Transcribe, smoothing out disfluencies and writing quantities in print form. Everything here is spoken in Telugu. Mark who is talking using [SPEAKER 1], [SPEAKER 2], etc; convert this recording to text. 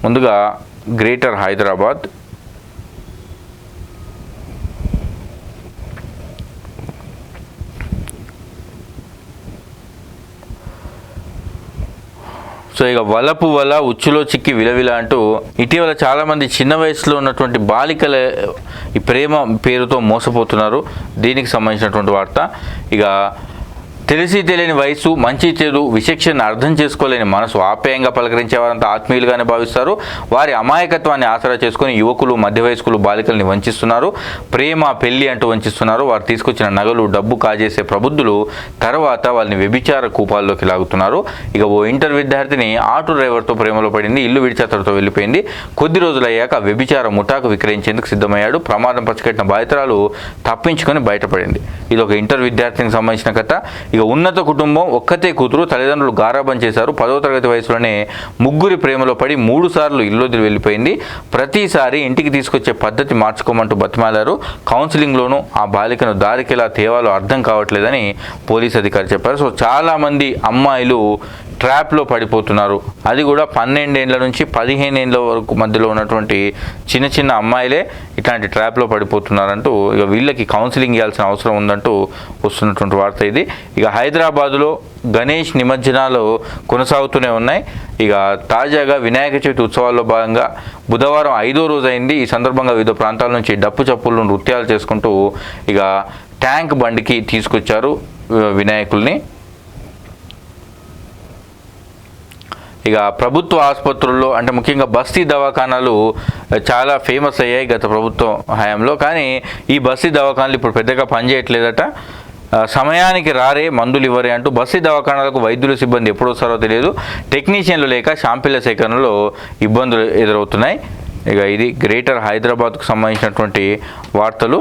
[SPEAKER 1] ముందుగా గ్రేటర్ హైదరాబాద్, సో ఇక వలపు వల ఉచ్చులో చిక్కి విలవిల అంటూ ఇటీవల చాలామంది చిన్న వయసులో ఉన్నటువంటి బాలికల ఈ ప్రేమ పేరుతో మోసపోతున్నారు. దీనికి సంబంధించినటువంటి వార్త. ఇక తెలిసి తెలియని వయసు, మంచి చెడు విచక్షణ అర్థం చేసుకోలేని మనసు, ఆప్యాయంగా పలకరించే వారంతా ఆత్మీయులుగానే భావిస్తారు. వారి అమాయకత్వాన్ని ఆసరా చేసుకుని యువకులు, మధ్య వయస్కులు బాలికల్ని వంచిస్తున్నారు. ప్రేమ పెళ్లి అంటూ వంచిస్తున్నారు. వారు తీసుకొచ్చిన నగలు, డబ్బు కాజేసే ప్రబుద్ధులు తర్వాత వాళ్ళని వ్యభిచార కూపాల్లోకి లాగుతున్నారు. ఇక ఓ ఇంటర్ విద్యార్థిని ఆటో డ్రైవర్తో ప్రేమలో పడింది. ఇల్లు విడిచి అతడితో వెళ్ళిపోయింది. కొద్ది రోజులయ్యాక వ్యభిచార ముఠాకు విక్రయించేందుకు సిద్ధమయ్యాడు. ప్రమాదం పసిగట్టిన బాధితురాలు తప్పించుకొని బయటపడింది. ఇది ఒక ఇంటర్ విద్యార్థినికి సంబంధించిన కథ. ఇక ఉన్నత కుటుంబం, ఒక్కతే కూతురు, తల్లిదండ్రులు గారాబం చేశారు. 10వ తరగతి వయసులోనే ముగ్గురి ప్రేమలో పడి 3 సార్లు ఇల్లు వెళ్ళిపోయింది. ప్రతిసారి ఇంటికి తీసుకొచ్చే పద్ధతి మార్చుకోమంటూ బతిమాలారు. కౌన్సిలింగ్లోనూ ఆ బాలికను దారికెలా తేవాలో అర్థం కావట్లేదని పోలీస్ అధికారి చెప్పారు. సో చాలామంది అమ్మాయిలు ట్రాప్లో పడిపోతున్నారు. అది కూడా 12 ఏళ్ళ నుంచి 15 ఏళ్ళ వరకు మధ్యలో ఉన్నటువంటి చిన్న చిన్న అమ్మాయిలే ఇట్లాంటి ట్రాప్లో పడిపోతున్నారంటూ ఇక వీళ్ళకి కౌన్సిలింగ్ ఇవ్వాల్సిన అవసరం ఉందంటూ వస్తున్నటువంటి వార్త ఇది. ఇక హైదరాబాదులో గణేష్ నిమజ్జనాలు కొనసాగుతూనే ఉన్నాయి. ఇక తాజాగా వినాయక చవితి ఉత్సవాల్లో భాగంగా బుధవారం 5వ రోజు అయింది. ఈ సందర్భంగా వివిధ ప్రాంతాల నుంచి డప్పు చప్పులు, నృత్యాలు చేసుకుంటూ ఇక ట్యాంక్ బండికి తీసుకొచ్చారు వినాయకుల్ని. ఇక ప్రభుత్వ ఆసుపత్రుల్లో అంటే ముఖ్యంగా బస్తీ దవాఖానాలు చాలా ఫేమస్ అయ్యాయి గత ప్రభుత్వం హయాంలో. కానీ ఈ బస్తీ దవాఖానాలు ఇప్పుడు పెద్దగా పనిచేయట్లేదట. సమయానికి రారే, మందులు ఇవ్వరే అంటూ బస్తీ దవాఖానాలకు వైద్యుల సిబ్బంది ఎప్పుడు వస్తారో తెలియదు. టెక్నీషియన్లు లేక శాంపిళ్ల సేకరణలో ఇబ్బందులు ఎదురవుతున్నాయి. ఇక ఇది గ్రేటర్ హైదరాబాద్కు సంబంధించినటువంటి వార్తలు.